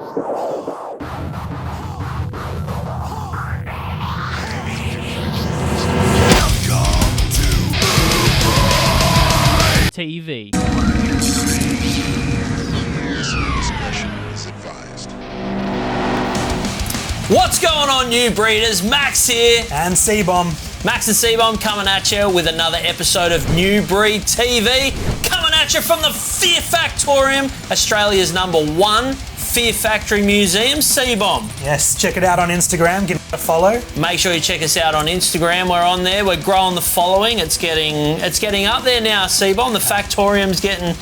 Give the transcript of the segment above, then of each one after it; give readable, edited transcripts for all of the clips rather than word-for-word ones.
TV. What's going on, new breeders? Max here. And C-Bomb. Max and C-Bomb coming at you with another episode of New Breed TV. Coming at you from the Fear Factoreum, Australia's #1 Fear Factory Museum. C-Bomb. Yes, check it out on Instagram. Give it a follow. Make sure you check us out on Instagram. We're on there. We're growing the following. It's getting up there now, C-Bomb. The Factorium's getting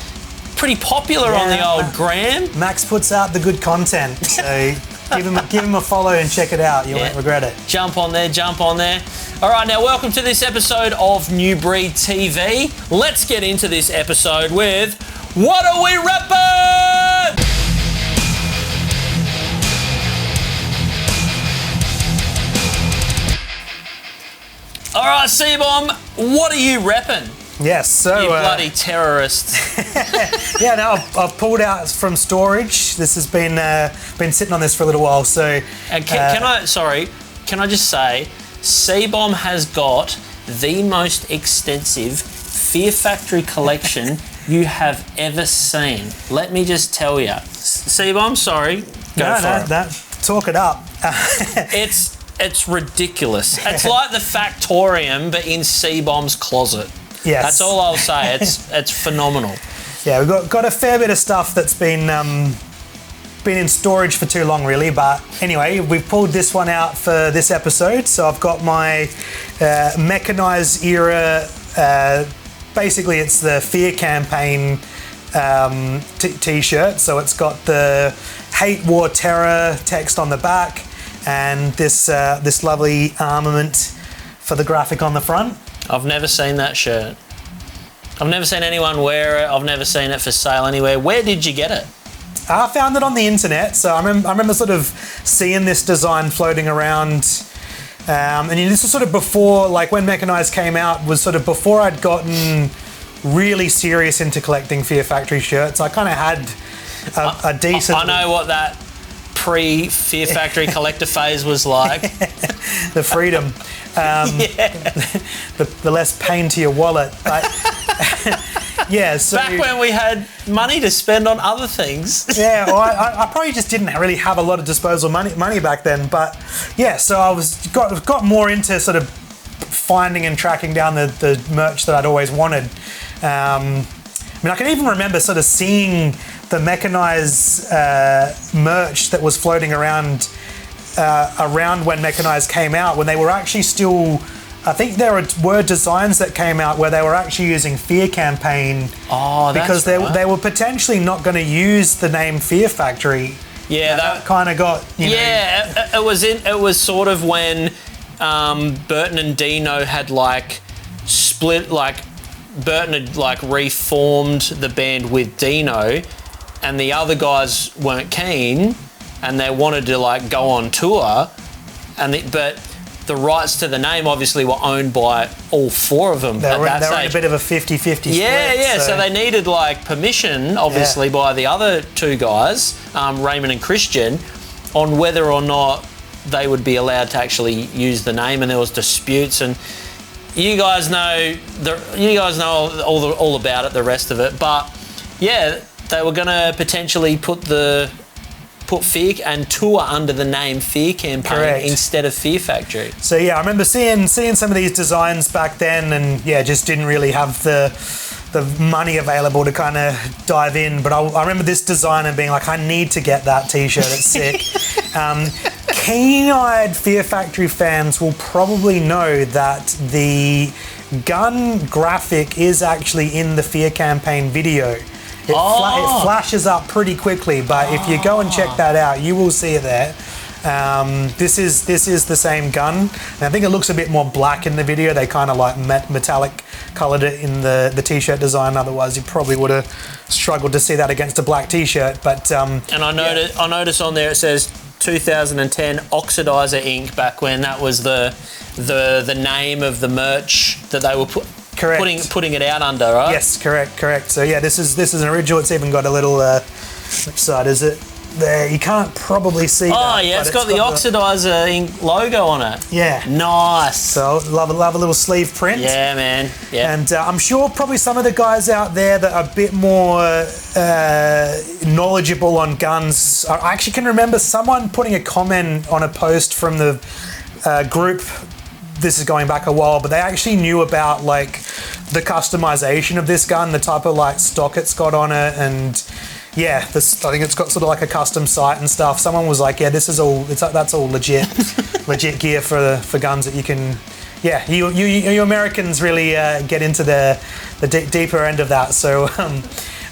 pretty popular on the old gram. Max puts out the good content, so give him a follow and check it out. You won't regret it. Jump on there. All right, now welcome to this episode of New Breed TV. Let's get into this episode with What Are We Reppin'? All right, C-Bomb, what are you reppin'? Yes, so... You bloody terrorist. Yeah, no, I've pulled out from storage. This has been sitting on this for a little while, so... And can I just say, C-Bomb has got the most extensive Fear Factory collection you have ever seen. Let me just tell you. C-Bomb, sorry. Go for it. Talk it up. It's ridiculous. It's like the Factorium, but in C-Bomb's closet. Yes. That's all I'll say. It's phenomenal. Yeah, we've got a fair bit of stuff that's been in storage for too long, really. But anyway, we've pulled this one out for this episode. So I've got my mechanized era. Basically, it's the Fear Campaign T-shirt. So it's got the Hate, War, Terror text on the back, and this lovely armament for the graphic on the front. I've never seen that shirt. I've never seen anyone wear it. I've never seen it for sale anywhere. Where did you get it? I found it on the internet. So I remember sort of seeing this design floating around. And this was sort of before, like when Mechanized came out, was sort of before I'd gotten really serious into collecting Fear Factory shirts. I kind of had a decent... I know what that pre-Fear Factory collector phase was like. The freedom. The less pain to your wallet. Yeah, so... Back when we had money to spend on other things. Yeah, well, I probably just didn't really have a lot of disposable money back then. But yeah, so I got more into sort of finding and tracking down the merch that I'd always wanted. I mean, I can even remember sort of seeing the Mechanized merch that was floating around when Mechanized came out, when they were actually still... I think there were designs that came out where they were actually using Fear Campaign because they were potentially not going to use the name Fear Factory. Yeah, that kind of got it was sort of when Burton and Dino had like split, like Burton had like reformed the band with Dino, and the other guys weren't keen, and they wanted to like go on tour, but the rights to the name obviously were owned by all four of them. They were in a bit of a 50-50 split. Yeah. So they needed like permission, obviously, by the other two guys, Raymond and Christian, on whether or not they would be allowed to actually use the name, and there was disputes. And you guys know all about it, the rest of it. But yeah, they were going to potentially put Fear and tour under the name Fear Campaign instead of Fear Factory. So yeah, I remember seeing some of these designs back then, and yeah, just didn't really have the money available to kind of dive in. But I remember this design and being like, I need to get that T-shirt. It's sick. Keen-eyed Fear Factory fans will probably know that the gun graphic is actually in the Fear Campaign video. It flashes up pretty quickly, but if you go and check that out, you will see it there. This is the same gun. And I think it looks a bit more black in the video. They kind of like metallic coloured it in the T-shirt design. Otherwise, you probably would have struggled to see that against a black T-shirt. But and I noticed on there it says 2010 Oxidizer Inc. Back when that was the name of the merch that they were putting it out under, right? Yes, correct. So yeah, this is an original. It's even got a little which side is it? there. You can't probably see that. Oh, yeah, it's got the oxidizer logo on it. Yeah. Nice. So love a little sleeve print. Yeah, man. Yeah. And I'm sure probably some of the guys out there that are a bit more knowledgeable on guns. I actually can remember someone putting a comment on a post from the group. This is going back a while, but they actually knew about like the customization of this gun, the type of like stock it's got on it, and yeah, I think it's got sort of like a custom sight and stuff. Someone was like, yeah, this is all, that's all legit gear for guns that you can, yeah, you Americans really get into the deeper end of that. So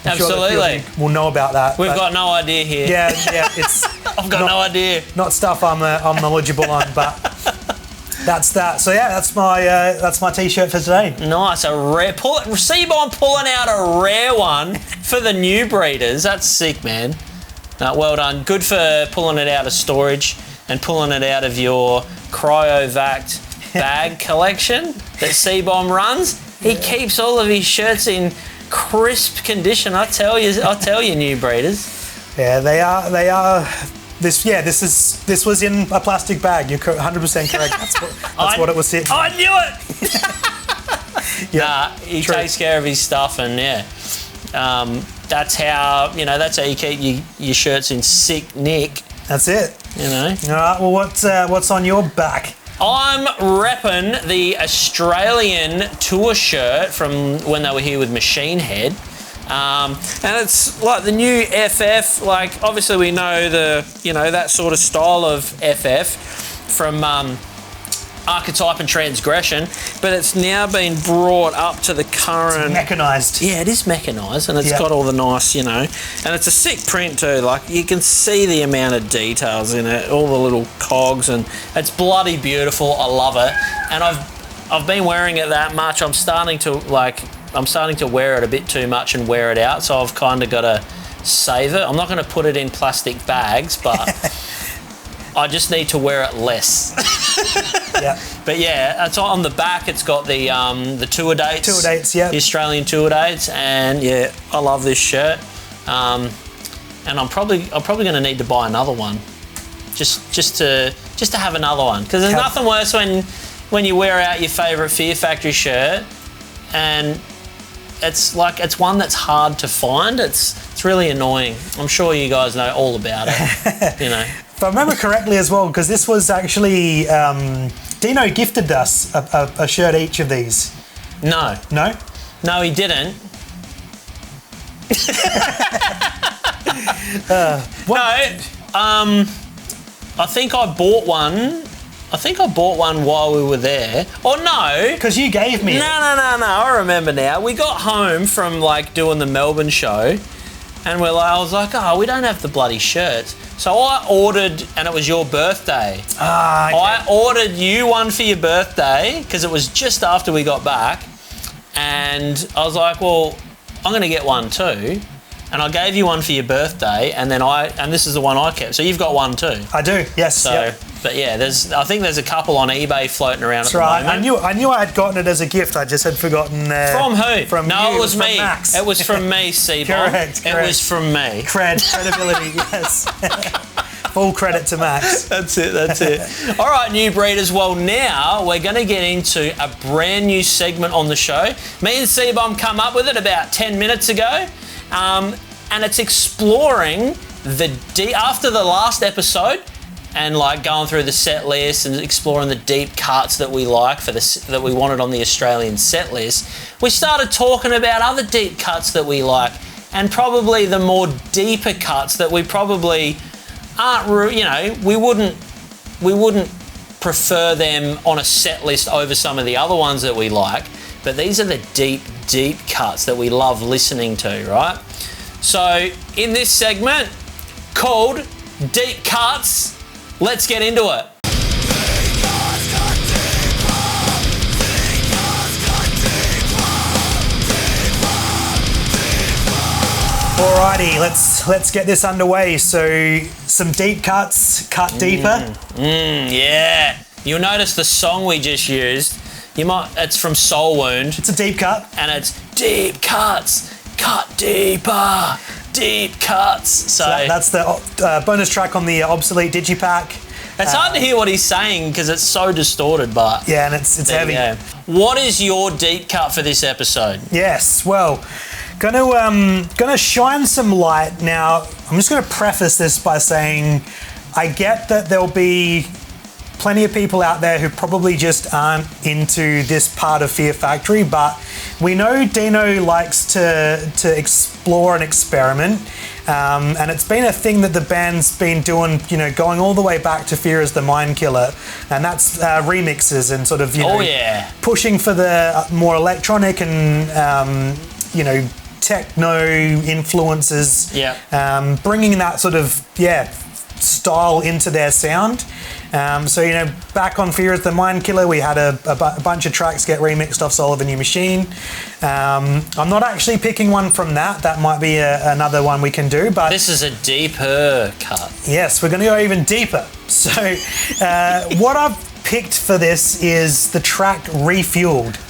absolutely, sure we'll know about that. We've got no idea here. Yeah, it's. I've got no idea. Not stuff I'm knowledgeable on, but that's that. So yeah, that's my t-shirt for today. Nice, a rare Seaborn pulling out a rare one for the new breeders. That's sick, man. No, well done. Good for pulling it out of storage and pulling it out of your cryovac bag collection that Seaborn runs. He keeps all of his shirts in crisp condition. I tell you, new breeders. Yeah, they are. This was in a plastic bag. You're 100% correct. That's what it was sitting. I knew it. Yeah, he takes care of his stuff, and that's how you keep your shirts in sick nick. That's it. You know. All right. Well, what's on your back? I'm repping the Australian tour shirt from when they were here with Machine Head. And it's like the new FF, like obviously we know that sort of style of FF from Archetype and Transgression, but it's now been brought up to the current... It's mechanised. Yeah, it is mechanised, and it's got all the nice, and it's a sick print too. Like you can see the amount of details in it, all the little cogs, and it's bloody beautiful. I love it, and I've been wearing it that much. I'm starting to wear it a bit too much and wear it out, so I've kind of got to save it. I'm not going to put it in plastic bags, but I just need to wear it less. Yeah. But yeah, it's on the back. It's got the tour dates. Tour dates, yeah. The Australian tour dates, and yeah, I love this shirt. And I'm probably going to need to buy another one, just to have another one, because there's nothing worse when you wear out your favourite Fear Factory shirt, and it's one that's hard to find. It's really annoying. I'm sure you guys know all about it. If I remember correctly as well, because this was actually Dino gifted us a shirt each of these. No, he didn't. I think I bought one while we were there. Oh no! Because you gave me it. No. I remember now. We got home from doing the Melbourne show, and I was like, oh, we don't have the bloody shirts. So I ordered, and it was your birthday. Okay. I ordered you one for your birthday because it was just after we got back, and I was like, well, I'm going to get one too. And I gave you one for your birthday, and this is the one I kept. So you've got one too. I do, yes. So, yep. But yeah, I think there's a couple on eBay floating around. That's at the moment. I knew I had gotten it as a gift. I just had forgotten. From who? From no, you. It was me. Max. It was from me, Seaborn. Correct. It was from me. Credibility, yes. Full credit to Max. That's it. All right, new breeders. Well, now we're going to get into a brand new segment on the show. Me and Seaborn come up with it about 10 minutes ago. And it's exploring after the last episode, and going through the set list and exploring the deep cuts that we like that we wanted on the Australian set list. We started talking about other deep cuts that we like, and probably the more deeper cuts that we probably aren't. We wouldn't prefer them on a set list over some of the other ones that we like. But these are the deep cuts that we love listening to, right? So in this segment called Deep Cuts, let's get into it. Alrighty, let's get this underway. So some deep cuts, cut deeper. Yeah. You'll notice the song we just used. It's from Soul Wound. It's a deep cut. And it's deep cuts. Cut deeper. deep cuts. So that's the bonus track on the Obsolete Digipack. It's hard to hear what he's saying because it's so distorted, but yeah, and it's heavy. What is your deep cut for this episode? Yes, well, gonna shine some light. Now, I'm just gonna preface this by saying I get that there'll be plenty of people out there who probably just aren't into this part of Fear Factory, but we know Dino likes to explore and experiment. And it's been a thing that the band's been doing, going all the way back to Fear as the Mind Killer. And that's remixes and sort of, pushing for the more electronic and, techno influences. Yeah. Bringing that sort of, style into their sound. So, back on Fear as the Mind Killer, we had a bunch of tracks get remixed off Soul of a New Machine. I'm not actually picking one from that. That might be another one we can do. But this is a deeper cut. Yes, we're going to go even deeper. So, what I've picked for this is the track Refueled.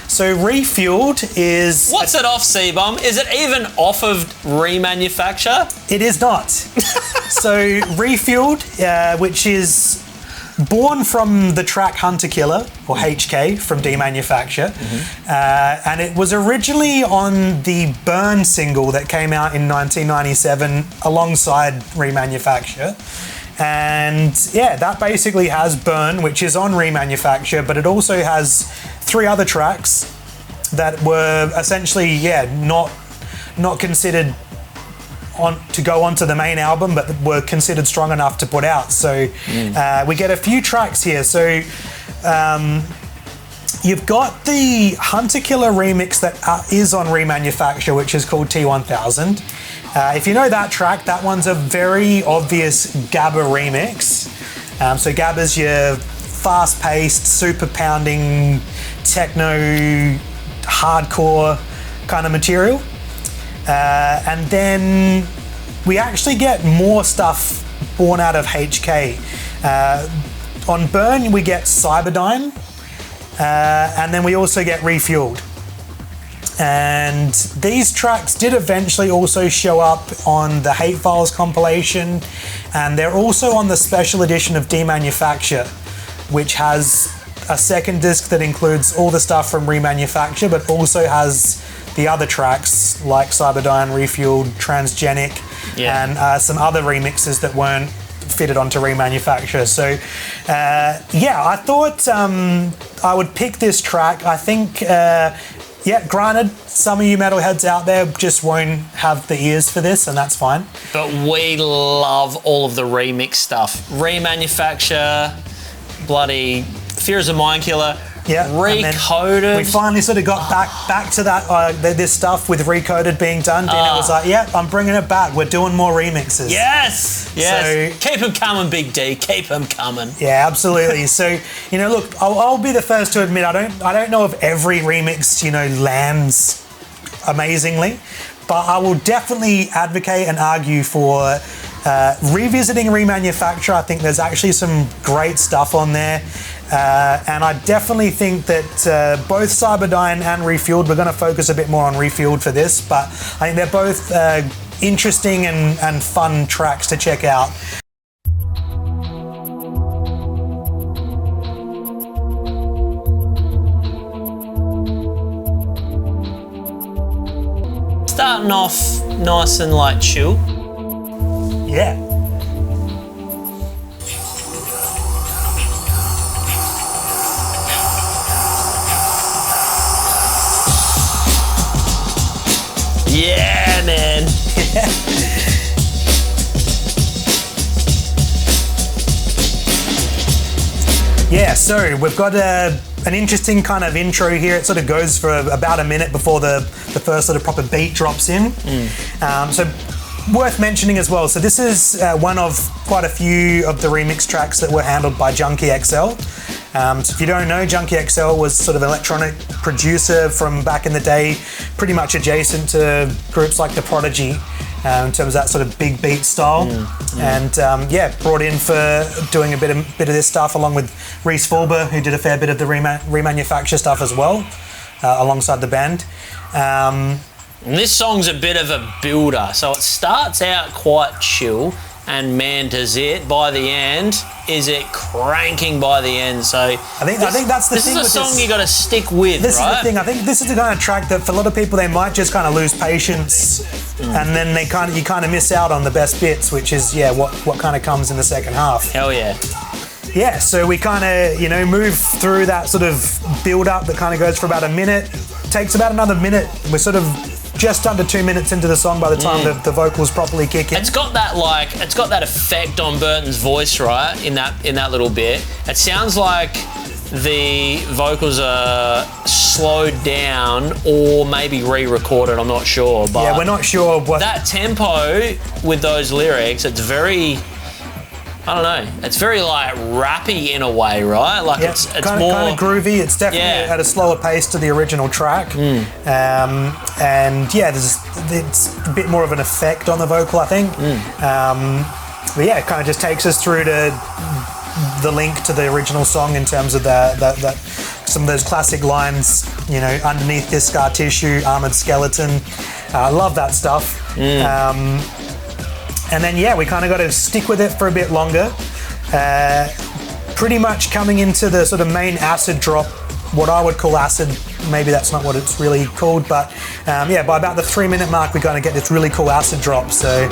So Refueled is... What's it off, C-Bomb? Is it even off of Remanufacture? It is not. So Refueled, which is born from the track Hunter Killer, or HK, from Demanufacture. And it was originally on the Burn single that came out in 1997 alongside Remanufacture. And that basically has Burn, which is on Remanufacture, but it also has 3 other tracks that were essentially, not considered to go onto the main album, but were considered strong enough to put out. So we get a few tracks here. So you've got the Hunter Killer remix that is on Remanufacture, which is called T1000. If you know that track, that one's a very obvious Gabba remix. So Gabba's your fast-paced, super pounding, techno, hardcore kind of material. And then we actually get more stuff born out of HK. On Burn, we get Cyberdyne, and then we also get Refueled. And these tracks did eventually also show up on the Hate Files compilation, and they're also on the special edition of Demanufacture, which has a second disc that includes all the stuff from Remanufacture, but also has the other tracks like Cyberdyne, Refueled, Transgenic, and some other remixes that weren't fitted onto Remanufacture. So, I thought I would pick this track. I think... granted, some of you metalheads out there just won't have the ears for this, and that's fine. But we love all of the remix stuff. Remanufacture, bloody Fear as a Mind Killer, Recoded. We finally sort of got back to that this stuff with Recoded being done. Dino was like, I'm bringing it back. We're doing more remixes. Yes. So, keep them coming, Big D. Keep them coming. Yeah, absolutely. So, look, I'll be the first to admit I don't know if every remix, lands amazingly, but I will definitely advocate and argue for revisiting Remanufacture. I think there's actually some great stuff on there. And I definitely think that both Cyberdyne and Refueled, we're going to focus a bit more on Refueled for this, but I think they're both interesting and fun tracks to check out. Starting off nice and chill. Yeah. Yeah, man. So we've got an interesting kind of intro here. It sort of goes for about a minute before the first sort of proper beat drops in. So worth mentioning as well. So this is one of quite a few of the remix tracks that were handled by Junkie XL. So if you don't know, Junkie XL was sort of an electronic producer from back in the day, pretty much adjacent to groups like The Prodigy in terms of that sort of big beat style. And brought in for doing a bit of this stuff along with Reese Fulber, who did a fair bit of the remanufacture stuff as well, alongside the band. And this song's a bit of a builder. So it starts out quite chill, and man, does it by the end, is it cranking by the end. So I think that's the thing. This is a song you got to stick with, this right? Is the thing. I think this is the kind of track that for a lot of people they might just kind of lose patience, and then you kind of miss out on the best bits, which is what kind of comes in the second half. Hell yeah. Yeah, so we kind of move through that sort of build up that kind of goes for about a minute. Takes about another minute. We're sort of just under 2 minutes into the song by the time the vocals properly kick in. It's got that effect on Burton's voice, right? In that little bit, it sounds like the vocals are slowed down or maybe re-recorded. I'm not sure, but yeah, we're not sure what that tempo with those lyrics. It's very, I don't know. It's very like rappy in a way, right? Like it's kind more of groovy. It's definitely at a slower pace to the original track, and it's a bit more of an effect on the vocal, I think. But yeah, it kind of just takes us through to the link to the original song in terms of that some of those classic lines. Underneath this scar tissue, armored skeleton. I love that stuff. And then, we kind of got to stick with it for a bit longer. Pretty much coming into the sort of main acid drop, what I would call acid. Maybe that's not what it's really called, but by about the 3 minute mark, we kind of get this really cool acid drop. So.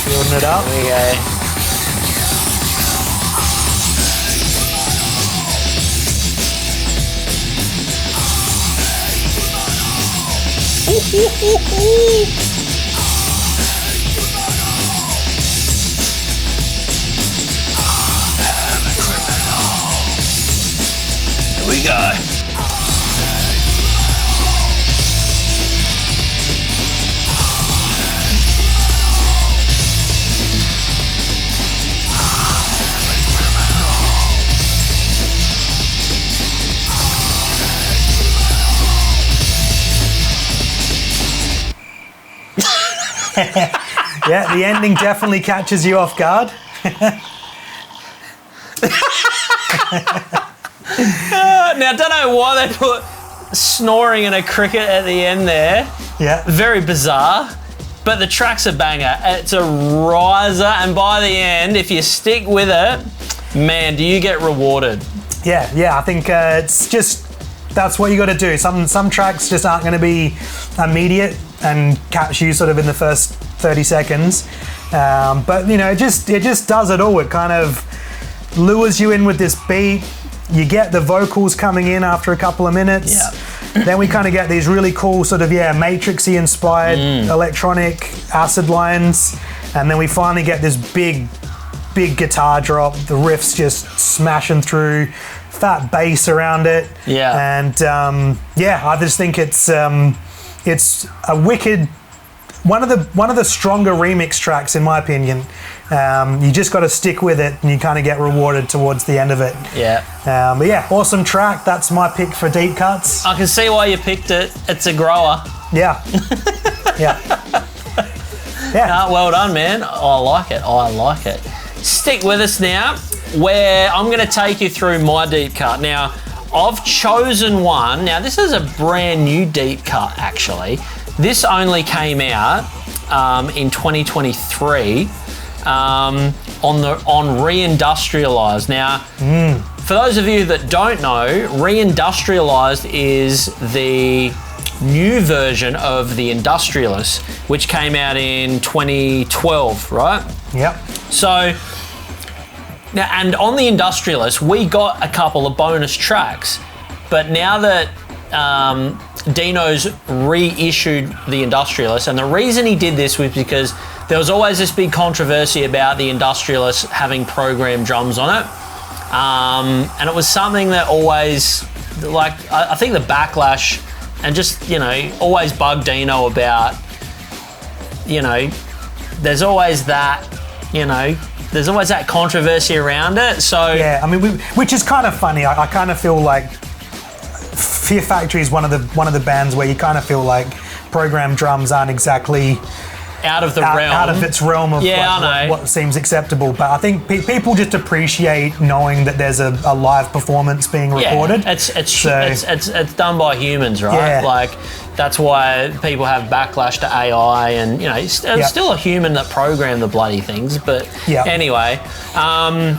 Building it up. There we go. Here we go. Yeah, the ending definitely catches you off guard. Now, I don't know why they put snoring and a cricket at the end there. Yeah. Very bizarre. But the track's a banger. It's a riser, and by the end, if you stick with it, man, do you get rewarded. Yeah, I think it's just, that's what you got to do. Some tracks just aren't going to be immediate and catch you sort of in the first 30 seconds. But it just does it all. It kind of lures you in with this beat. You get the vocals coming in after a couple of minutes. Yeah. Then we kind of get these really cool sort of, Matrixy inspired electronic acid lines. And then we finally get this big guitar drop. The riff's just smashing through, fat bass around it. Yeah. And I just think it's a wicked, one of the stronger remix tracks in my opinion. You just got to stick with it, and you kind of get rewarded towards the end of it. Yeah. Awesome track. That's my pick for deep cuts. I can see why you picked it. It's a grower. Yeah. Yeah. Well done, man. I like it. Stick with us now, where I'm going to take you through my deep cut. Now, I've chosen one. Now, this is a brand new deep cut, actually. This only came out in 2023 on Reindustrialized. Now, for those of you that don't know, Reindustrialized is the new version of the Industrialist, which came out in 2012, right? Yep. So, now, and on the Industrialist, we got a couple of bonus tracks, but now that Dino's reissued the Industrialist, and the reason he did this was because there was always this big controversy about the Industrialist having programmed drums on it, and it was something that always, I think the backlash and just, always bugged Dino about, there's always that, there's always that controversy around it. So yeah, I mean, which is kind of funny. I kind of feel like Fear Factory is one of the bands where you kind of feel like programmed drums aren't exactly out of the realm. Out of its realm of what seems acceptable. But I think people just appreciate knowing that there's a live performance being recorded. It's done by humans, right? Yeah. Like, that's why people have backlash to AI, and it's still a human that programmed the bloody things. But anyway, so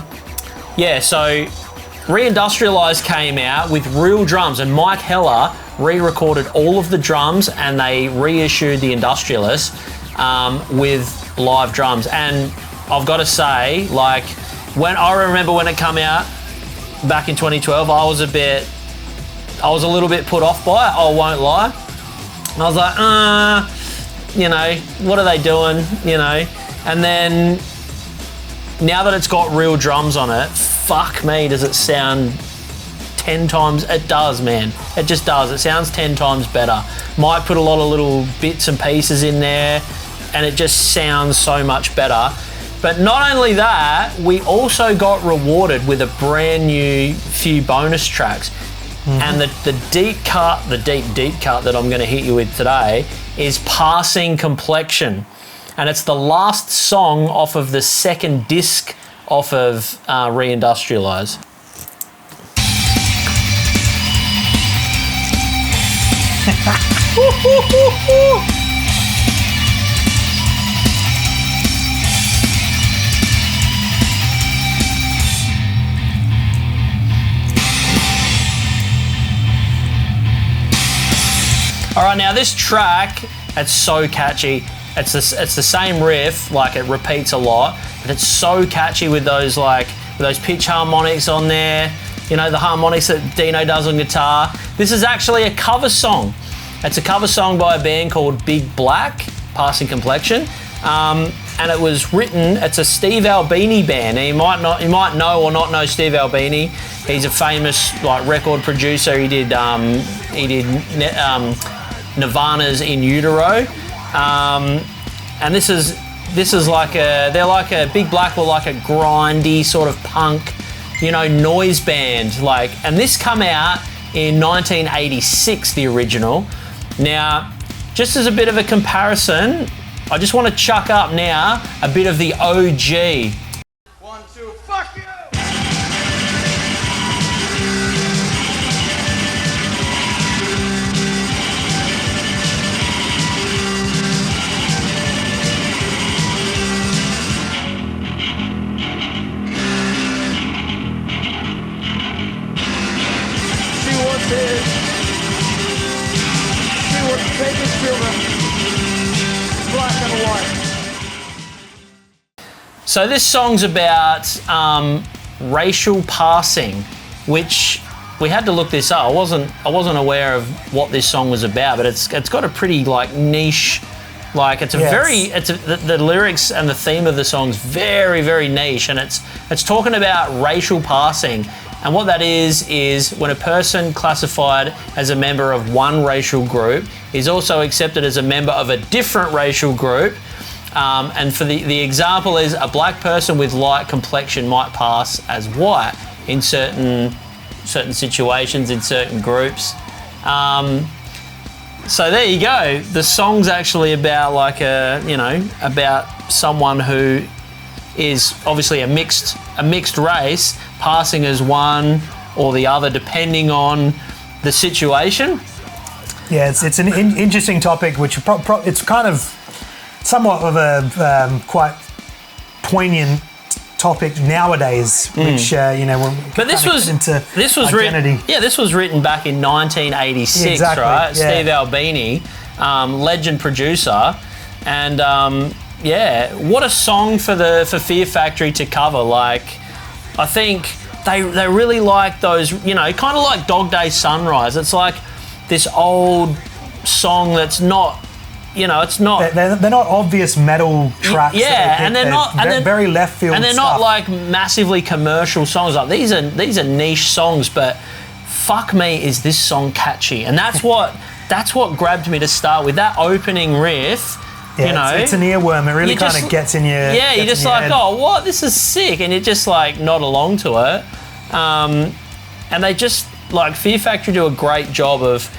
Reindustrialized came out with real drums, and Mike Heller re-recorded all of the drums, and they reissued the Industrialist with live drums. And I've got to say, like, when I remember when it came out back in 2012, I was a little bit put off by it, I won't lie. I was like, what are they doing, And then, now that it's got real drums on it, fuck me, does it sound 10 times, it does, man. It just does. It sounds 10 times better. Mike put a lot of little bits and pieces in there, and it just sounds so much better. But not only that, we also got rewarded with a brand new few bonus tracks. And the deep cut that I'm going to hit you with today is Passing Complexion. And it's the last song off of the second disc off of Reindustrialize. All right, now this track, it's so catchy. It's the same riff, like it repeats a lot, but it's so catchy with those pitch harmonics on there. The harmonics that Dino does on guitar. This is actually a cover song. It's a cover song by a band called Big Black, Passing Complexion. And it was written, it's a Steve Albini band. And you might know or not know Steve Albini. He's a famous record producer. He did Nirvana's In Utero. And this is like they're like a Big Black or like a grindy sort of punk, noise band. And this come out in 1986, the original. Now, just as a bit of a comparison, I just want to chuck up now a bit of the OG. 1, 2, fuck you! See what's here. See what's taking children. Black and white. So this song's about racial passing, which we had to look this up. I wasn't aware of what this song was about, but it's got a pretty niche, the lyrics and the theme of the song's very, very niche, and it's talking about racial passing. And what that is when a person classified as a member of one racial group is also accepted as a member of a different racial group. And for the example is a black person with light complexion might pass as white in certain situations, in certain groups. So there you go. The song's actually about about someone who is obviously a mixed race passing as one or the other depending on the situation. Yeah, it's an interesting topic, which it's kind of somewhat of a quite poignant topic nowadays, which But this was identity. written. This was written back in 1986, exactly, right? yeah. Steve Albini, legend producer, and what a song for Fear Factory to cover. I think they really like those, kind of like Dog Day Sunrise. It's like this old song that's not, it's not. They're not obvious metal tracks. Yeah, and they're not, and very left field. And they're stuff. not like massively commercial songs. Like these are niche songs, but fuck me, is this song catchy? And that's what grabbed me to start with. That opening riff. Yeah, it's an earworm. It really kind of gets in your. Yeah, you're just like, oh, what? This is sick, and you just nod along to it. And they just Fear Factory do a great job of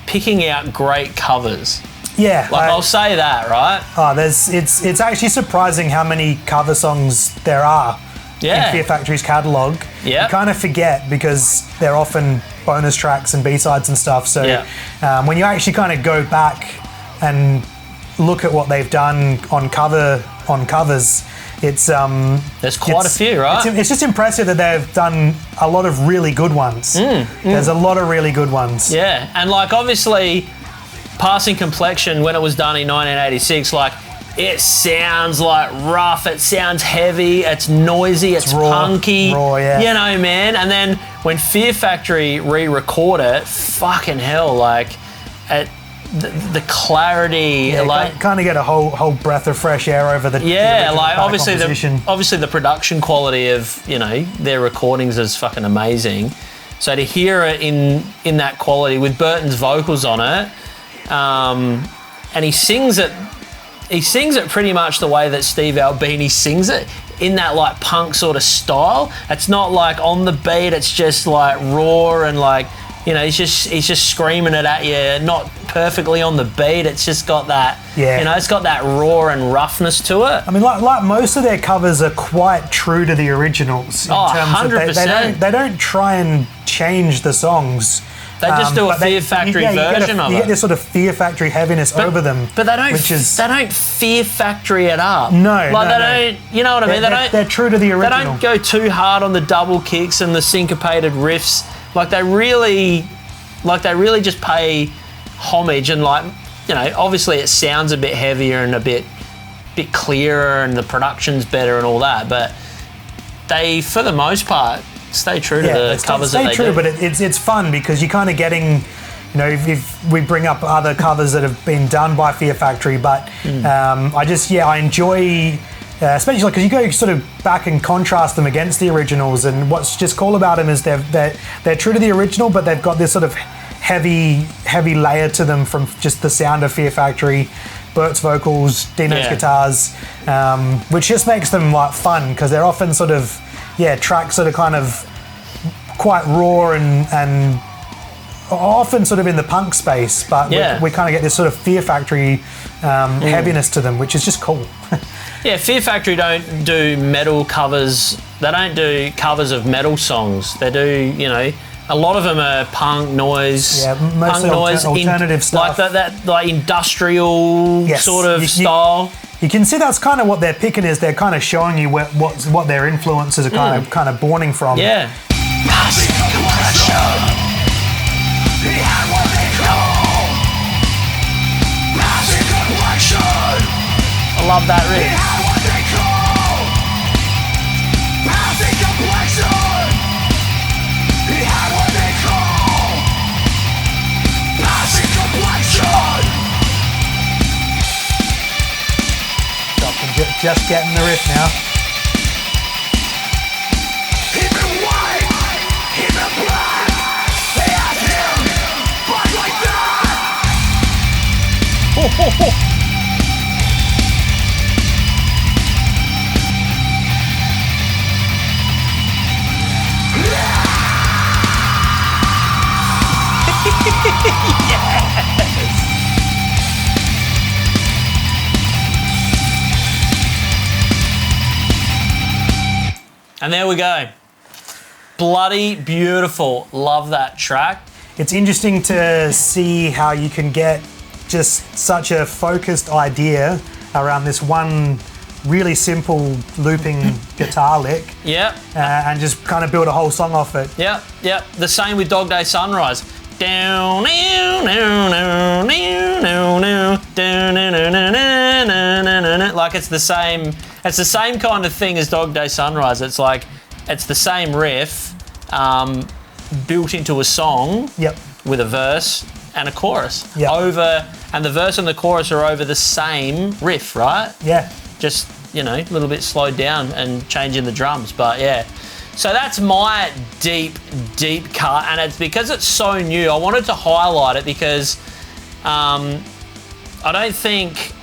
picking out great covers. Yeah. Like, I'll say that, right? Oh, it's actually surprising how many cover songs there are Yeah. in Fear Factory's catalogue. Yeah. You kind of forget because they're often bonus tracks and B-sides and stuff. So when you actually kind of go back and look at what they've done on covers, it's There's quite a few, right? It's just impressive that they've done a lot of really good ones. There's a lot of really good ones. Yeah, and like obviously, Passing Complexion, when it was done in 1986, like it sounds like rough, it sounds heavy, it's noisy, it's punky. Raw, yeah. You know, man. And then when Fear Factory re-record it, fucking hell, like the clarity, like kind of get a whole breath of fresh air over the like composition. obviously the production quality of their recordings is fucking amazing. So to hear it in that quality with Burton's vocals on it, and he sings it pretty much the way that Steve Albini sings it, in that like punk sort of style. It's not like on the beat, it's just like raw and like, he's just screaming it at you, not perfectly on the beat. It's just got that, it's got that raw and roughness to it. I mean, like most of their covers are quite true to the originals. In terms 100%. They don't try and change the songs. They just do a Fear Factory version of it. You get this sort of Fear Factory heaviness over them. But they don't Fear Factory it up. No, they don't. You know what I mean? They're true to the original. They don't go too hard on the double kicks and the syncopated riffs. Like they really just pay homage, and obviously it sounds a bit heavier and a bit clearer, and the production's better and all that. But they, for the most part, stay true to the covers that they do. But it's fun because you're kind of getting, if we bring up other covers that have been done by Fear Factory, but I enjoy, especially because you go sort of back and contrast them against the originals, and what's just cool about them is they're true to the original, but they've got this sort of heavy layer to them from just the sound of Fear Factory, Bert's vocals, Dino's guitars, which just makes them like fun because they're often sort of tracks that are kind of quite raw and often sort of in the punk space, but we kind of get this sort of Fear Factory heaviness to them, which is just cool. Yeah, Fear Factory don't do metal covers. They don't do covers of metal songs. They do, a lot of them are punk noise, mostly alternative stuff, like that like industrial sort of style. You can see that's kind of what they're picking, is they're kind of showing you what their influences are kind of borning from. Yeah. I love that riff. Just getting the riff now. And there we go. Bloody beautiful. Love that track. It's interesting to see how you can get just such a focused idea around this one really simple looping guitar lick. Yep. And just kind of build a whole song off it. Yep. The same with Dog Day Sunrise. Down, like it's the same kind of thing as Dog Day Sunrise. It's like it's the same riff built into a song with a verse and a chorus and the verse and the chorus are over the same riff, right? Yeah. Just, a little bit slowed down and changing the drums, but yeah. So that's my deep cut, and it's because it's so new. I wanted to highlight it because I don't think,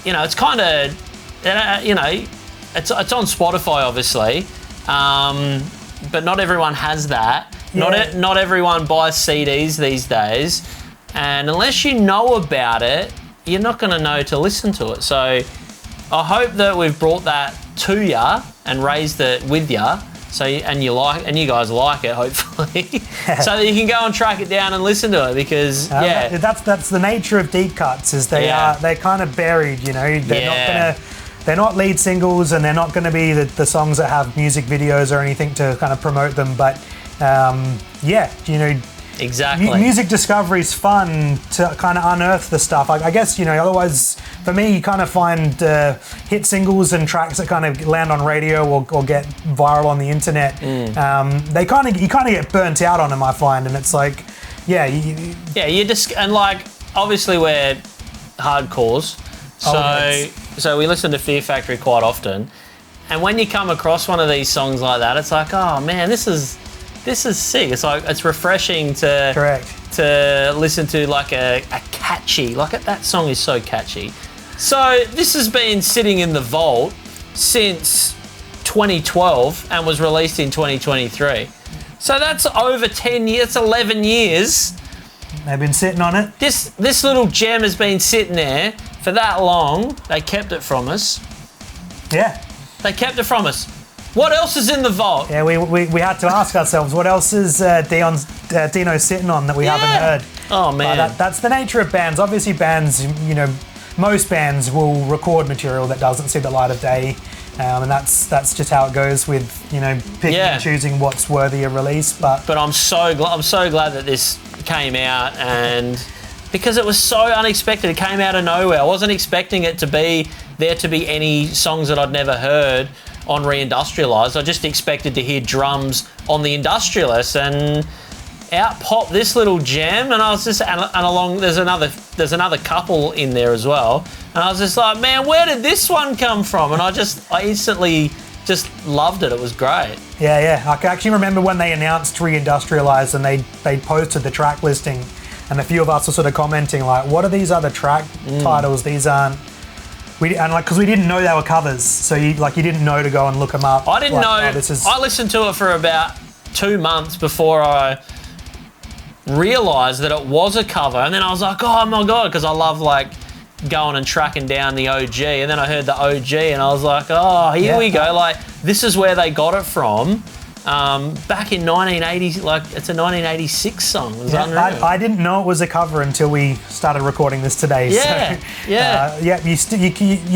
it's kind of, it's on Spotify obviously, but not everyone has that. Yeah. Not everyone buys CDs these days, and unless you know about it, you're not going to know to listen to it. So I hope that we've brought that to you and raised it with you. So you guys like it, hopefully, so that you can go and track it down and listen to it. Because that's the nature of deep cuts. Is they're kind of buried. You know, they're not lead singles, and they're not going to be the songs that have music videos or anything to kind of promote them. But exactly. Music discovery is fun to kind of unearth the stuff. I guess, otherwise, for me, you kind of find hit singles and tracks that kind of land on radio or get viral on the internet. You kind of get burnt out on them, I find, and it's like, obviously we're hardcores, so we listen to Fear Factory quite often, and when you come across one of these songs like that, it's like, oh man, this is sick. It's like, it's refreshing to listen to, like a catchy, that song is so catchy. So this has been sitting in the vault since 2012 and was released in 2023. So that's over 10 years, it's 11 years. They've been sitting on it. This little gem has been sitting there for that long. They kept it from us. Yeah. They kept it from us. What else is in the vault? Yeah, we had to ask ourselves, what else is Dino sitting on that we haven't heard? Oh, man. That's the nature of bands. Obviously, bands, most bands will record material that doesn't see the light of day. And that's just how it goes with, picking and choosing what's worthy of release. But I'm so glad that this came out, and because it was so unexpected. It came out of nowhere. I wasn't expecting it to be there to be any songs that I'd never heard on Reindustrialised. I just expected to hear drums on the Industrialist, and out popped this little gem, and I was just and along there's another couple in there as well, and I was just like, man, where did this one come from? And I instantly just loved it. It was great. Yeah. I can actually remember when they announced Reindustrialised and they posted the track listing, and a few of us were sort of commenting like, what are these other track titles? These aren't. Because we didn't know they were covers, so you didn't know to go and look them up. I didn't know. I listened to it for about 2 months before I realised that it was a cover, and then I was like, oh my god, because I love going and tracking down the OG, and then I heard the OG, and I was like, oh, here we go. This is where they got it from. Back in 1980, it's a 1986 song. It was unreal. I didn't know it was a cover until we started recording this today. You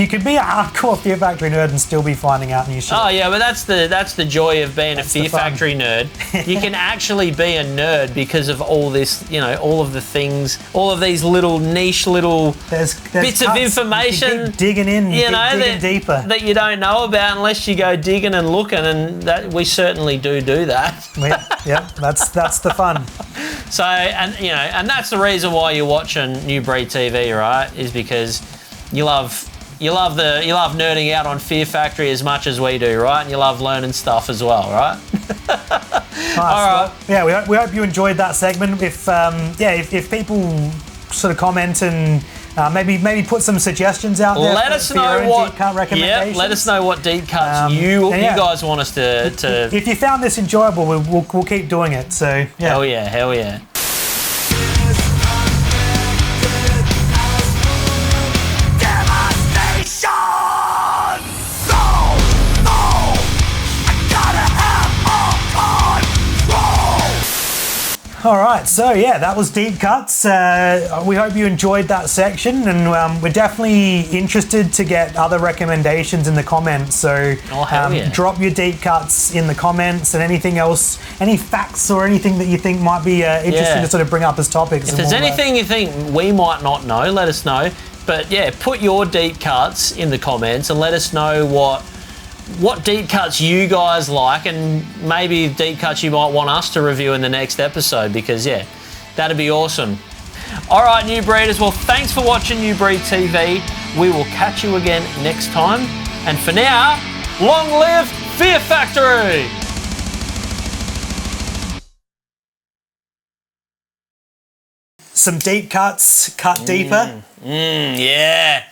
could be a hardcore Fear Factory nerd and still be finding out new shit. Oh yeah, but that's the joy of being a Fear Factory nerd. You can actually be a nerd because of all this, all of the things, all of these little niche there's bits of information, digging in, digging deeper that you don't know about unless you go digging and looking, and that we certainly do that. That's the fun. So, and that's the reason why you're watching New Breed TV, right? Is because you love nerding out on Fear Factory as much as we do, right? And you love learning stuff as well, right? Nice. All right. We hope you enjoyed that segment. If people sort of comment and maybe put some suggestions out there. Let us know what deep cut recommendations. Let us know what deep cuts you guys want us to. If you found this enjoyable, we'll keep doing it. So hell yeah. All right, so that was Deep Cuts. We hope you enjoyed that section, and we're definitely interested to get other recommendations in the comments. So drop your Deep Cuts in the comments, and anything else, any facts or anything that you think might be interesting to sort of bring up as topics. If there's anything you think we might not know, let us know. But put your Deep Cuts in the comments and let us know what deep cuts you guys like, and maybe deep cuts you might want us to review in the next episode, because that'd be awesome. All right, New Breeders, well, thanks for watching New Breed TV. We will catch you again next time, and for now, long live Fear Factory! Some deep cuts, cut deeper. Yeah.